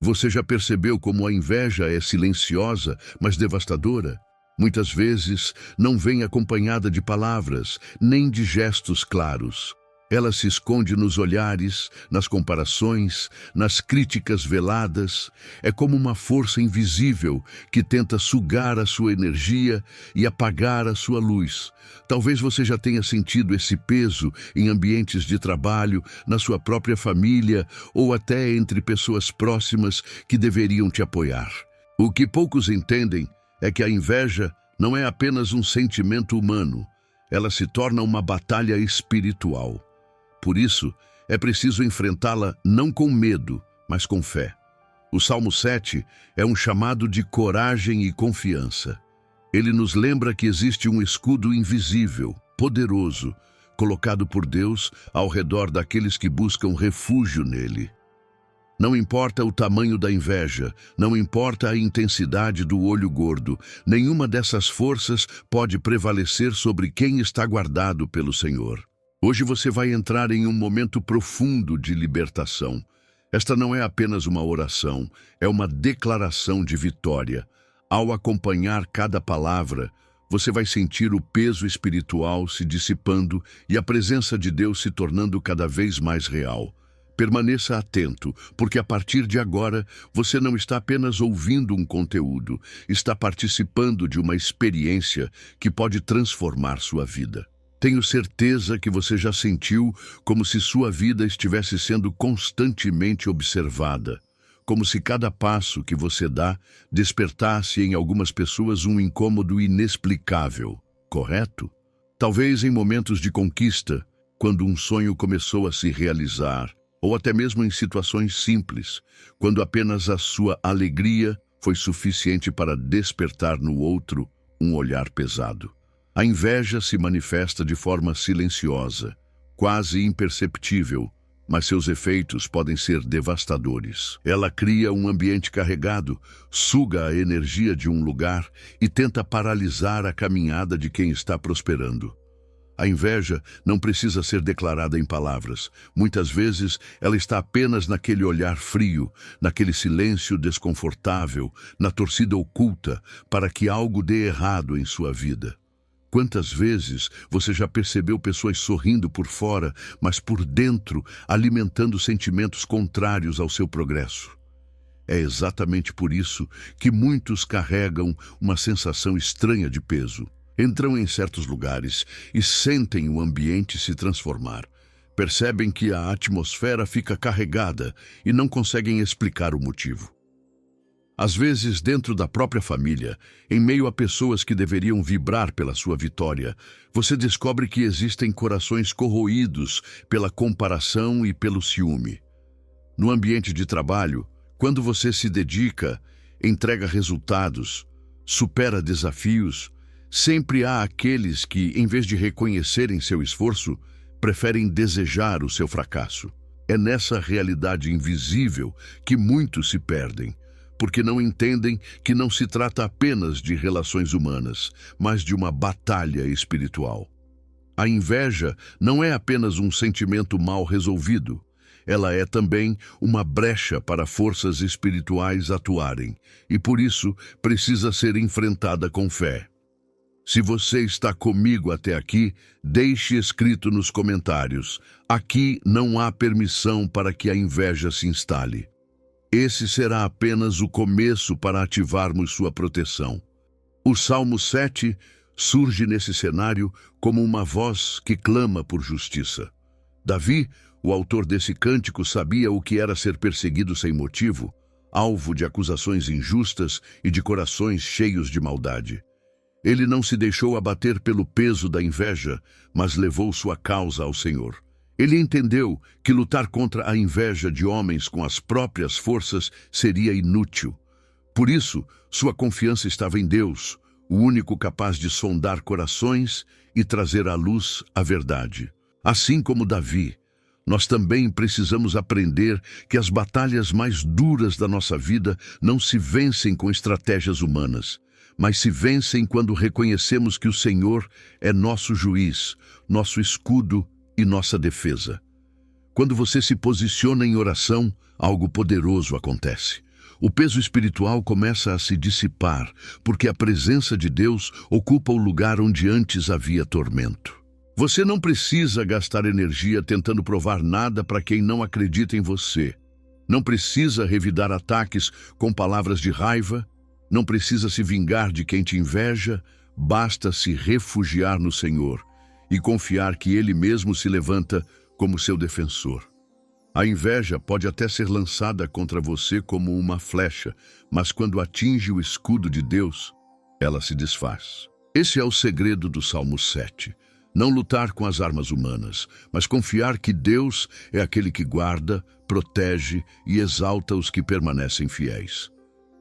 Você já percebeu como a inveja é silenciosa, mas devastadora? Muitas vezes não vem acompanhada de palavras, nem de gestos claros. Ela se esconde nos olhares, nas comparações, nas críticas veladas. É como uma força invisível que tenta sugar a sua energia e apagar a sua luz. Talvez você já tenha sentido esse peso em ambientes de trabalho, na sua própria família ou até entre pessoas próximas que deveriam te apoiar. O que poucos entendem é que a inveja não é apenas um sentimento humano. Ela se torna uma batalha espiritual. Por isso, é preciso enfrentá-la não com medo, mas com fé. O Salmo 7 é um chamado de coragem e confiança. Ele nos lembra que existe um escudo invisível, poderoso, colocado por Deus ao redor daqueles que buscam refúgio nele. Não importa o tamanho da inveja, não importa a intensidade do olho gordo, nenhuma dessas forças pode prevalecer sobre quem está guardado pelo Senhor. Hoje você vai entrar em um momento profundo de libertação. Esta não é apenas uma oração, é uma declaração de vitória. Ao acompanhar cada palavra, você vai sentir o peso espiritual se dissipando e a presença de Deus se tornando cada vez mais real. Permaneça atento, porque a partir de agora você não está apenas ouvindo um conteúdo, está participando de uma experiência que pode transformar sua vida. Tenho certeza que você já sentiu como se sua vida estivesse sendo constantemente observada, como se cada passo que você dá despertasse em algumas pessoas um incômodo inexplicável, correto? Talvez em momentos de conquista, quando um sonho começou a se realizar, ou até mesmo em situações simples, quando apenas a sua alegria foi suficiente para despertar no outro um olhar pesado. A inveja se manifesta de forma silenciosa, quase imperceptível, mas seus efeitos podem ser devastadores. Ela cria um ambiente carregado, suga a energia de um lugar e tenta paralisar a caminhada de quem está prosperando. A inveja não precisa ser declarada em palavras. Muitas vezes ela está apenas naquele olhar frio, naquele silêncio desconfortável, na torcida oculta para que algo dê errado em sua vida. Quantas vezes você já percebeu pessoas sorrindo por fora, mas por dentro alimentando sentimentos contrários ao seu progresso? É exatamente por isso que muitos carregam uma sensação estranha de peso. Entram em certos lugares e sentem o ambiente se transformar. Percebem que a atmosfera fica carregada e não conseguem explicar o motivo. Às vezes, dentro da própria família, em meio a pessoas que deveriam vibrar pela sua vitória, você descobre que existem corações corroídos pela comparação e pelo ciúme. No ambiente de trabalho, quando você se dedica, entrega resultados, supera desafios, sempre há aqueles que, em vez de reconhecerem seu esforço, preferem desejar o seu fracasso. É nessa realidade invisível que muitos se perdem, porque não entendem que não se trata apenas de relações humanas, mas de uma batalha espiritual. A inveja não é apenas um sentimento mal resolvido, ela é também uma brecha para forças espirituais atuarem, e por isso precisa ser enfrentada com fé. Se você está comigo até aqui, deixe escrito nos comentários: aqui não há permissão para que a inveja se instale. Esse será apenas o começo para ativarmos sua proteção. O Salmo 7 surge nesse cenário como uma voz que clama por justiça. Davi, o autor desse cântico, sabia o que era ser perseguido sem motivo, alvo de acusações injustas e de corações cheios de maldade. Ele não se deixou abater pelo peso da inveja, mas levou sua causa ao Senhor. Ele entendeu que lutar contra a inveja de homens com as próprias forças seria inútil. Por isso, sua confiança estava em Deus, o único capaz de sondar corações e trazer à luz a verdade. Assim como Davi, nós também precisamos aprender que as batalhas mais duras da nossa vida não se vencem com estratégias humanas, mas se vencem quando reconhecemos que o Senhor é nosso juiz, nosso escudo e nossa defesa. Quando você se posiciona em oração, algo poderoso acontece. o peso espiritual começa a se dissipar, porque a presença de Deus ocupa o lugar onde antes havia tormento. Você não precisa gastar energia tentando provar nada para quem não acredita em você. Não precisa revidar ataques com palavras de raiva. Não precisa se vingar de quem te inveja. Basta se refugiar no Senhor e confiar que Ele mesmo se levanta como seu defensor. A inveja pode até ser lançada contra você como uma flecha, mas quando atinge o escudo de Deus, ela se desfaz. Esse é o segredo do Salmo 7. Não lutar com as armas humanas, mas confiar que Deus é aquele que guarda, protege e exalta os que permanecem fiéis.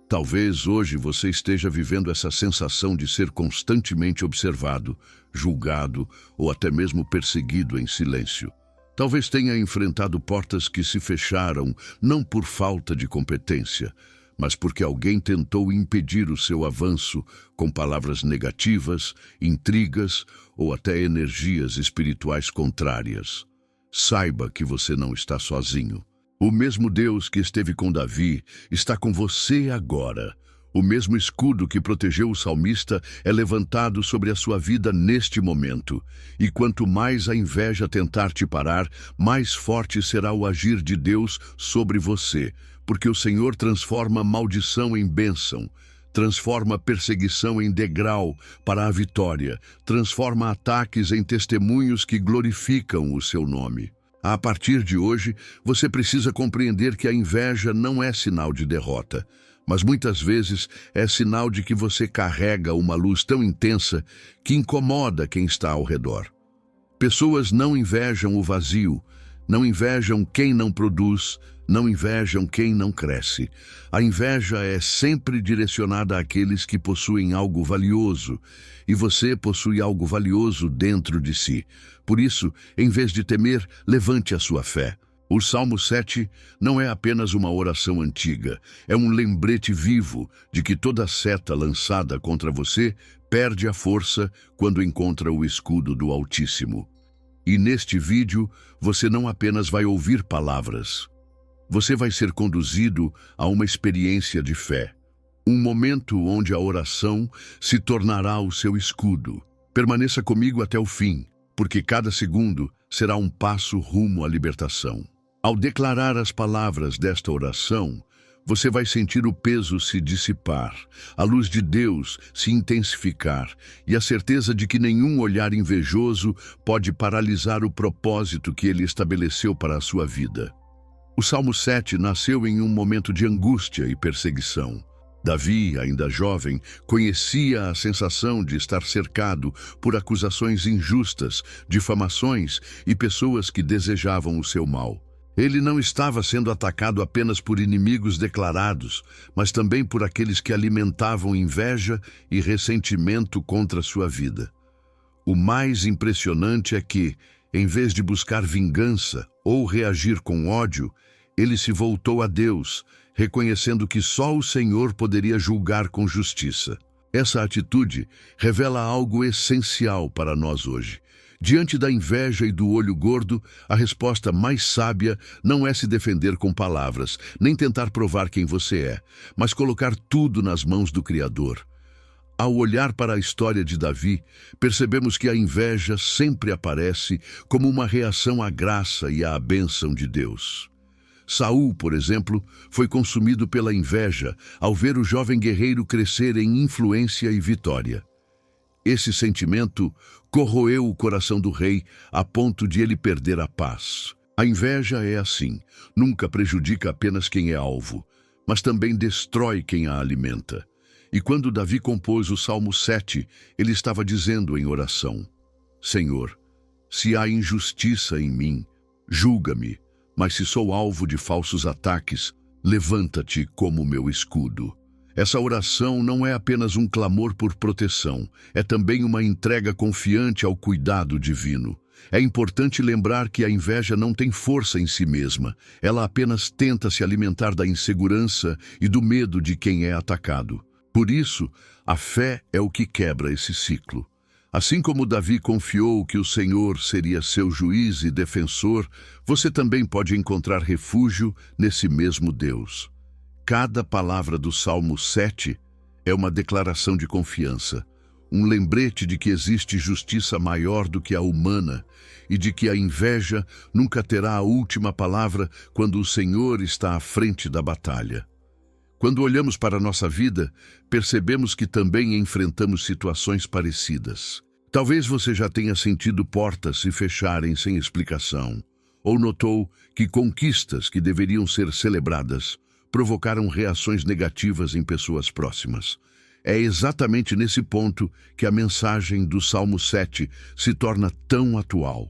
Talvez hoje você esteja vivendo essa sensação de ser constantemente observado, julgado ou até mesmo perseguido em silêncio. Talvez tenha enfrentado portas que se fecharam não por falta de competência, mas porque alguém tentou impedir o seu avanço com palavras negativas, intrigas ou até energias espirituais contrárias. Saiba que você não está sozinho. O mesmo Deus que esteve com Davi está com você agora. O mesmo escudo que protegeu o salmista é levantado sobre a sua vida neste momento. E quanto mais a inveja tentar te parar, mais forte será o agir de Deus sobre você, porque o Senhor transforma maldição em bênção, transforma perseguição em degrau para a vitória, transforma ataques em testemunhos que glorificam o seu nome. A partir de hoje, você precisa compreender que a inveja não é sinal de derrota, mas muitas vezes é sinal de que você carrega uma luz tão intensa que incomoda quem está ao redor. Pessoas não invejam o vazio, não invejam quem não produz, não invejam quem não cresce. A inveja é sempre direcionada àqueles que possuem algo valioso, e você possui algo valioso dentro de si. Por isso, em vez de temer, levante a sua fé. O Salmo 7 não é apenas uma oração antiga, é um lembrete vivo de que toda seta lançada contra você perde a força quando encontra o escudo do Altíssimo. E neste vídeo, você não apenas vai ouvir palavras, você vai ser conduzido a uma experiência de fé. Um momento onde a oração se tornará o seu escudo. Permaneça comigo até o fim, porque cada segundo será um passo rumo à libertação. Ao declarar as palavras desta oração, você vai sentir o peso se dissipar, a luz de Deus se intensificar e a certeza de que nenhum olhar invejoso pode paralisar o propósito que Ele estabeleceu para a sua vida. O Salmo 7 nasceu em um momento de angústia e perseguição. Davi, ainda jovem, conhecia a sensação de estar cercado por acusações injustas, difamações e pessoas que desejavam o seu mal. Ele não estava sendo atacado apenas por inimigos declarados, mas também por aqueles que alimentavam inveja e ressentimento contra sua vida. O mais impressionante é que, em vez de buscar vingança ou reagir com ódio, ele se voltou a Deus, reconhecendo que só o Senhor poderia julgar com justiça. Essa atitude revela algo essencial para nós hoje. Diante da inveja e do olho gordo, a resposta mais sábia não é se defender com palavras, nem tentar provar quem você é, mas colocar tudo nas mãos do Criador. Ao olhar para a história de Davi, percebemos que a inveja sempre aparece como uma reação à graça e à bênção de Deus. Saul, por exemplo, foi consumido pela inveja ao ver o jovem guerreiro crescer em influência e vitória. Esse sentimento corroeu o coração do rei a ponto de ele perder a paz. A inveja é assim, nunca prejudica apenas quem é alvo, mas também destrói quem a alimenta. E quando Davi compôs o Salmo 7, ele estava dizendo em oração: Senhor, se há injustiça em mim, julga-me, mas se sou alvo de falsos ataques, levanta-te como meu escudo. Essa oração não é apenas um clamor por proteção, é também uma entrega confiante ao cuidado divino. É importante lembrar que a inveja não tem força em si mesma, ela apenas tenta se alimentar da insegurança e do medo de quem é atacado. Por isso, a fé é o que quebra esse ciclo. Assim como Davi confiou que o Senhor seria seu juiz e defensor, você também pode encontrar refúgio nesse mesmo Deus. Cada palavra do Salmo 7 é uma declaração de confiança, um lembrete de que existe justiça maior do que a humana e de que a inveja nunca terá a última palavra quando o Senhor está à frente da batalha. Quando olhamos para a nossa vida, percebemos que também enfrentamos situações parecidas. Talvez você já tenha sentido portas se fecharem sem explicação, ou notou que conquistas que deveriam ser celebradas provocaram reações negativas em pessoas próximas. É exatamente nesse ponto que a mensagem do Salmo 7 se torna tão atual.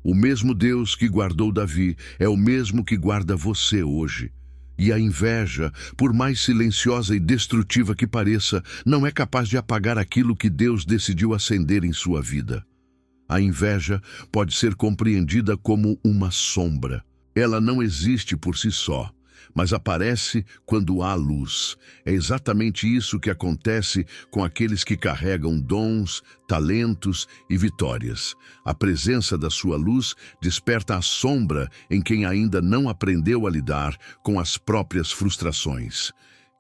O mesmo Deus que guardou Davi é o mesmo que guarda você hoje. E a inveja, por mais silenciosa e destrutiva que pareça, não é capaz de apagar aquilo que Deus decidiu acender em sua vida. A inveja pode ser compreendida como uma sombra. Ela não existe por si só, mas aparece quando há luz. É exatamente isso que acontece com aqueles que carregam dons, talentos e vitórias. A presença da sua luz desperta a sombra em quem ainda não aprendeu a lidar com as próprias frustrações.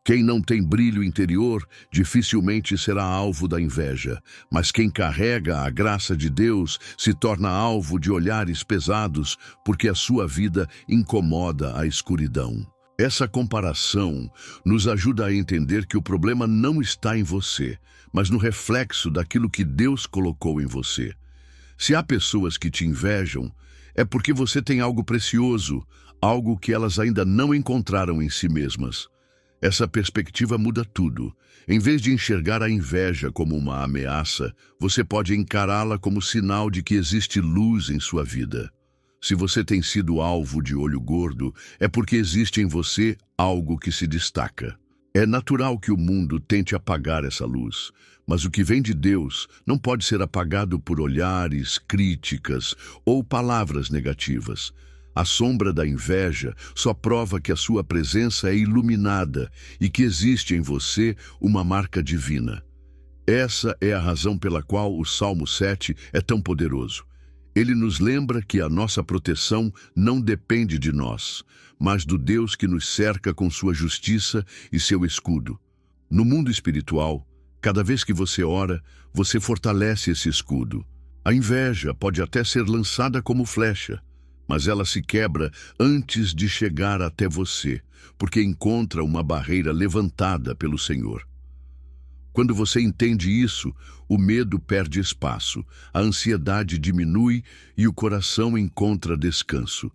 Quem não tem brilho interior dificilmente será alvo da inveja, mas quem carrega a graça de Deus se torna alvo de olhares pesados porque a sua vida incomoda a escuridão. Essa comparação nos ajuda a entender que o problema não está em você, mas no reflexo daquilo que Deus colocou em você. Se há pessoas que te invejam, é porque você tem algo precioso, algo que elas ainda não encontraram em si mesmas. Essa perspectiva muda tudo. Em vez de enxergar a inveja como uma ameaça, você pode encará-la como sinal de que existe luz em sua vida. Se você tem sido alvo de olho gordo, é porque existe em você algo que se destaca. É natural que o mundo tente apagar essa luz, mas o que vem de Deus não pode ser apagado por olhares, críticas ou palavras negativas. A sombra da inveja só prova que a sua presença é iluminada e que existe em você uma marca divina. Essa é a razão pela qual o Salmo 7 é tão poderoso. Ele nos lembra que a nossa proteção não depende de nós, mas do Deus que nos cerca com sua justiça e seu escudo. No mundo espiritual, cada vez que você ora, você fortalece esse escudo. A inveja pode até ser lançada como flecha, mas ela se quebra antes de chegar até você, porque encontra uma barreira levantada pelo Senhor. Quando você entende isso, o medo perde espaço, a ansiedade diminui e o coração encontra descanso.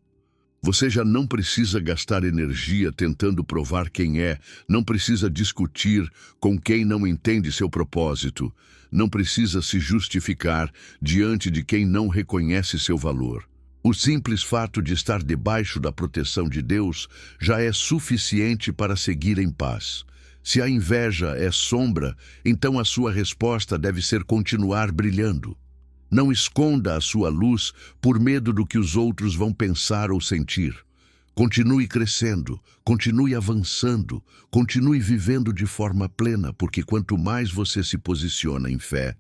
Você já não precisa gastar energia tentando provar quem é, não precisa discutir com quem não entende seu propósito, não precisa se justificar diante de quem não reconhece seu valor. O simples fato de estar debaixo da proteção de Deus já é suficiente para seguir em paz. Se a inveja é sombra, então a sua resposta deve ser continuar brilhando. Não esconda a sua luz por medo do que os outros vão pensar ou sentir. Continue crescendo, continue avançando, continue vivendo de forma plena, porque quanto mais você se posiciona em fé,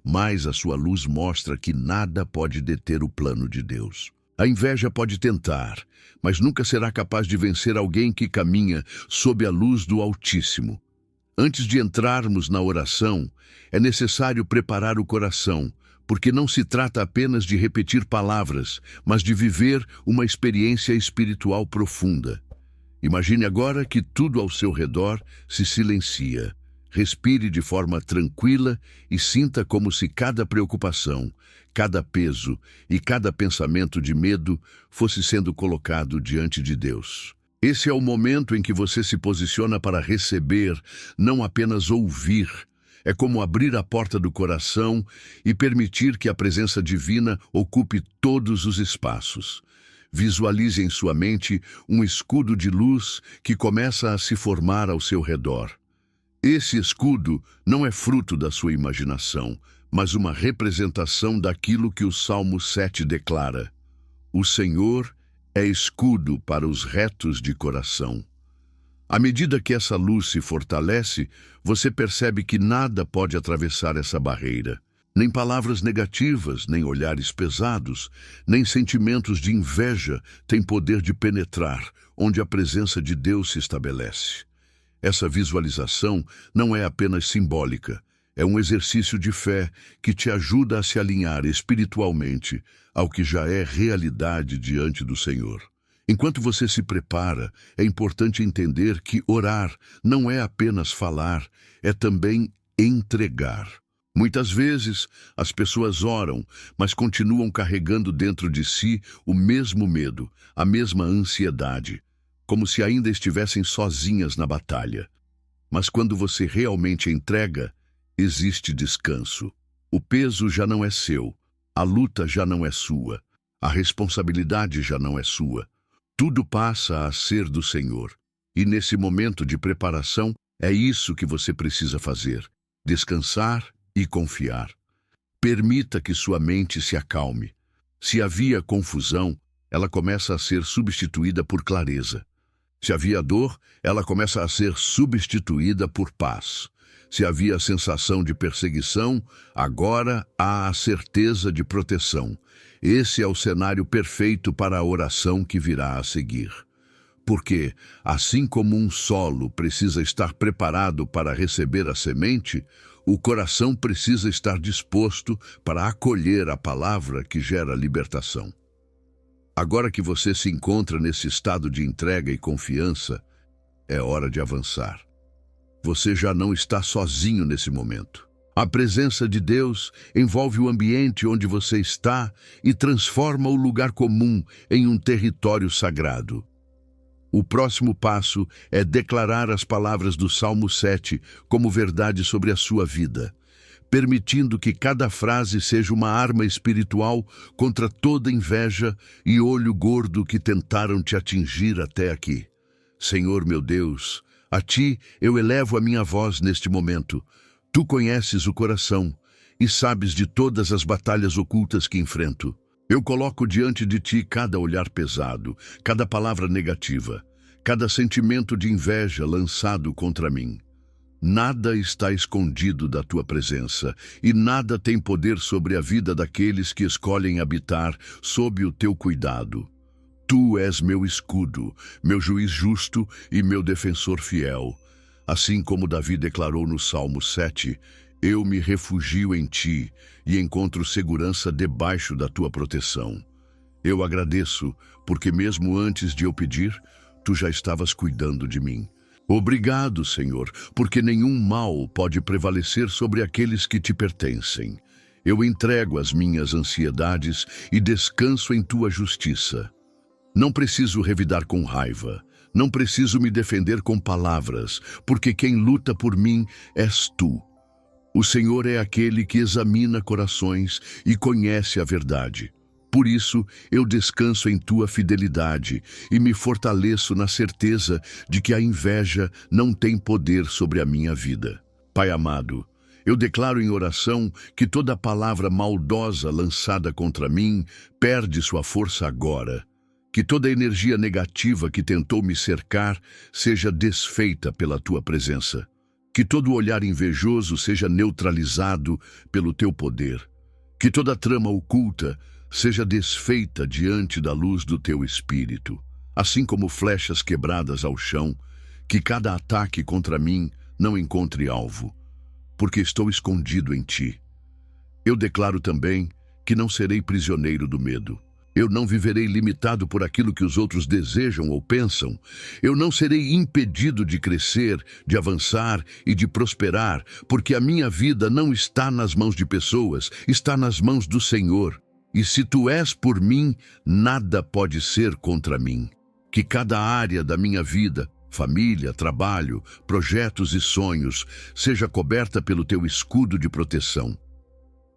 mais a sua luz mostra que nada pode deter o plano de Deus. A inveja pode tentar, mas nunca será capaz de vencer alguém que caminha sob a luz do Altíssimo. Antes de entrarmos na oração, é necessário preparar o coração, porque não se trata apenas de repetir palavras, mas de viver uma experiência espiritual profunda. Imagine agora que tudo ao seu redor se silencia. Respire de forma tranquila e sinta como se cada preocupação, cada peso e cada pensamento de medo fosse sendo colocado diante de Deus. Esse é o momento em que você se posiciona para receber, não apenas ouvir. É como abrir a porta do coração e permitir que a presença divina ocupe todos os espaços. Visualize em sua mente um escudo de luz que começa a se formar ao seu redor. Esse escudo não é fruto da sua imaginação, mas uma representação daquilo que o Salmo 7 declara. O Senhor é escudo para os retos de coração. À medida que essa luz se fortalece, você percebe que nada pode atravessar essa barreira. Nem palavras negativas, nem olhares pesados, nem sentimentos de inveja têm poder de penetrar onde a presença de Deus se estabelece. Essa visualização não é apenas simbólica, é um exercício de fé que te ajuda a se alinhar espiritualmente ao que já é realidade diante do Senhor. Enquanto você se prepara, é importante entender que orar não é apenas falar, é também entregar. Muitas vezes, as pessoas oram, mas continuam carregando dentro de si o mesmo medo, a mesma ansiedade, como se ainda estivessem sozinhas na batalha. Mas quando você realmente entrega, existe descanso. O peso já não é seu, a luta já não é sua, a responsabilidade já não é sua. Tudo passa a ser do Senhor. E nesse momento de preparação, é isso que você precisa fazer: descansar e confiar. Permita que sua mente se acalme. Se havia confusão, ela começa a ser substituída por clareza. Se havia dor, ela começa a ser substituída por paz. Se havia sensação de perseguição, agora há a certeza de proteção. Esse é o cenário perfeito para a oração que virá a seguir. Porque, assim como um solo precisa estar preparado para receber a semente, o coração precisa estar disposto para acolher a palavra que gera libertação. Agora que você se encontra nesse estado de entrega e confiança, é hora de avançar. Você já não está sozinho nesse momento. A presença de Deus envolve o ambiente onde você está e transforma o lugar comum em um território sagrado. O próximo passo é declarar as palavras do Salmo 7 como verdade sobre a sua vida, permitindo que cada frase seja uma arma espiritual contra toda inveja e olho gordo que tentaram te atingir até aqui. Senhor meu Deus, a Ti eu elevo a minha voz neste momento. Tu conheces o coração e sabes de todas as batalhas ocultas que enfrento. Eu coloco diante de Ti cada olhar pesado, cada palavra negativa, cada sentimento de inveja lançado contra mim. Nada está escondido da Tua presença, e nada tem poder sobre a vida daqueles que escolhem habitar sob o Teu cuidado. Tu és meu escudo, meu juiz justo e meu defensor fiel. Assim como Davi declarou no Salmo 7, eu me refugio em Ti e encontro segurança debaixo da Tua proteção. Eu agradeço, porque mesmo antes de eu pedir, Tu já estavas cuidando de mim. Obrigado, Senhor, porque nenhum mal pode prevalecer sobre aqueles que Te pertencem. Eu entrego as minhas ansiedades e descanso em Tua justiça. Não preciso revidar com raiva, não preciso me defender com palavras, porque quem luta por mim és Tu. O Senhor é aquele que examina corações e conhece a verdade. Por isso, eu descanso em Tua fidelidade e me fortaleço na certeza de que a inveja não tem poder sobre a minha vida. Pai amado, eu declaro em oração que toda palavra maldosa lançada contra mim perde sua força agora. Que toda energia negativa que tentou me cercar seja desfeita pela Tua presença. Que todo olhar invejoso seja neutralizado pelo Teu poder. Que toda trama oculta seja desfeita diante da luz do Teu Espírito. Assim como flechas quebradas ao chão, que cada ataque contra mim não encontre alvo, porque estou escondido em Ti. Eu declaro também que não serei prisioneiro do medo. Eu não viverei limitado por aquilo que os outros desejam ou pensam. Eu não serei impedido de crescer, de avançar e de prosperar, porque a minha vida não está nas mãos de pessoas, está nas mãos do Senhor. E se Tu és por mim, nada pode ser contra mim. Que cada área da minha vida, família, trabalho, projetos e sonhos, seja coberta pelo Teu escudo de proteção.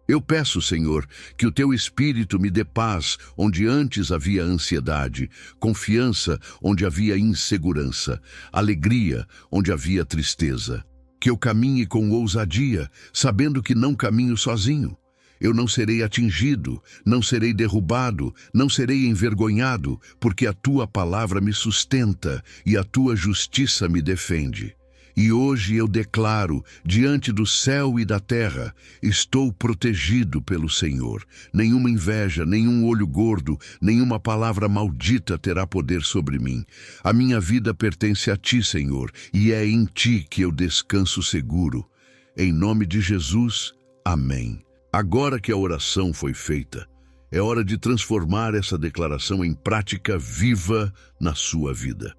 Eu peço, Senhor, que o Teu Espírito me dê paz onde antes havia ansiedade, confiança onde havia insegurança, alegria onde havia tristeza. Que eu caminhe com ousadia, sabendo que não caminho sozinho. Eu não serei atingido, não serei derrubado, não serei envergonhado, porque a Tua palavra me sustenta e a Tua justiça me defende. E hoje eu declaro, diante do céu e da terra, estou protegido pelo Senhor. Nenhuma inveja, nenhum olho gordo, nenhuma palavra maldita terá poder sobre mim. A minha vida pertence a Ti, Senhor, e é em Ti que eu descanso seguro. Em nome de Jesus, amém. Agora que a oração foi feita, é hora de transformar essa declaração em prática viva na sua vida.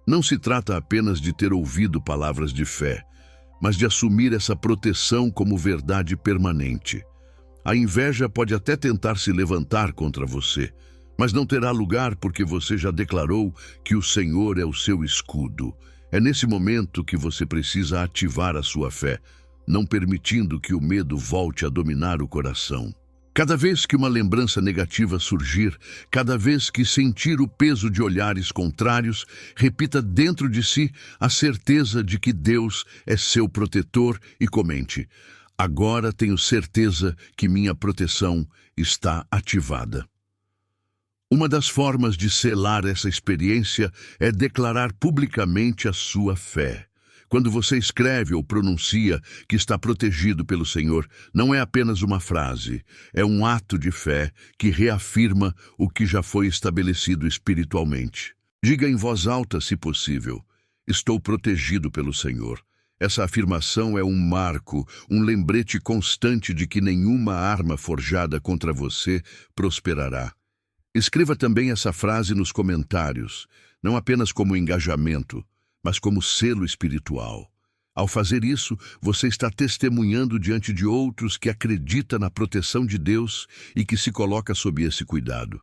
Não se trata apenas de ter ouvido palavras de fé, mas de assumir essa proteção como verdade permanente. A inveja pode até tentar se levantar contra você, mas não terá lugar porque você já declarou que o Senhor é o seu escudo. É nesse momento que você precisa ativar a sua fé, não permitindo que o medo volte a dominar o coração. Cada vez que uma lembrança negativa surgir, cada vez que sentir o peso de olhares contrários, repita dentro de si a certeza de que Deus é seu protetor e comente: agora tenho certeza que minha proteção está ativada. Uma das formas de selar essa experiência é declarar publicamente a sua fé. Quando você escreve ou pronuncia que está protegido pelo Senhor, não é apenas uma frase, é um ato de fé que reafirma o que já foi estabelecido espiritualmente. Diga em voz alta, se possível: estou protegido pelo Senhor. Essa afirmação é um marco, um lembrete constante de que nenhuma arma forjada contra você prosperará. Escreva também essa frase nos comentários, não apenas como engajamento, mas como selo espiritual. Ao fazer isso, você está testemunhando diante de outros que acredita na proteção de Deus e que se coloca sob esse cuidado.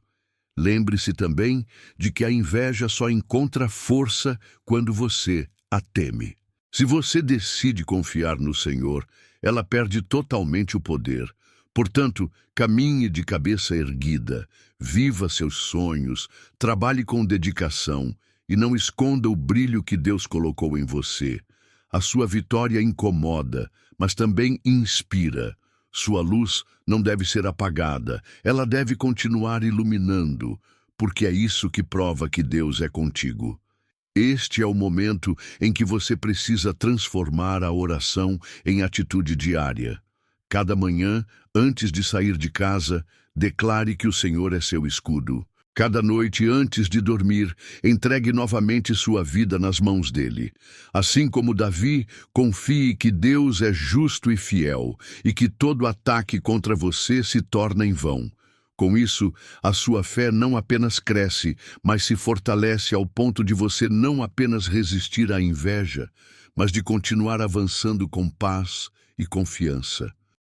Lembre-se também de que a inveja só encontra força quando você a teme. Se você decide confiar no Senhor, ela perde totalmente o poder. Portanto, caminhe de cabeça erguida, viva seus sonhos, trabalhe com dedicação, e não esconda o brilho que Deus colocou em você. A sua vitória incomoda, mas também inspira. Sua luz não deve ser apagada, ela deve continuar iluminando, porque é isso que prova que Deus é contigo. Este é o momento em que você precisa transformar a oração em atitude diária. Cada manhã, antes de sair de casa, declare que o Senhor é seu escudo. Cada noite, antes de dormir, entregue novamente sua vida nas mãos dele. Assim como Davi, confie que Deus é justo e fiel, e que todo ataque contra você se torna em vão. Com isso, a sua fé não apenas cresce, mas se fortalece ao ponto de você não apenas resistir à inveja, mas de continuar avançando com paz e confiança.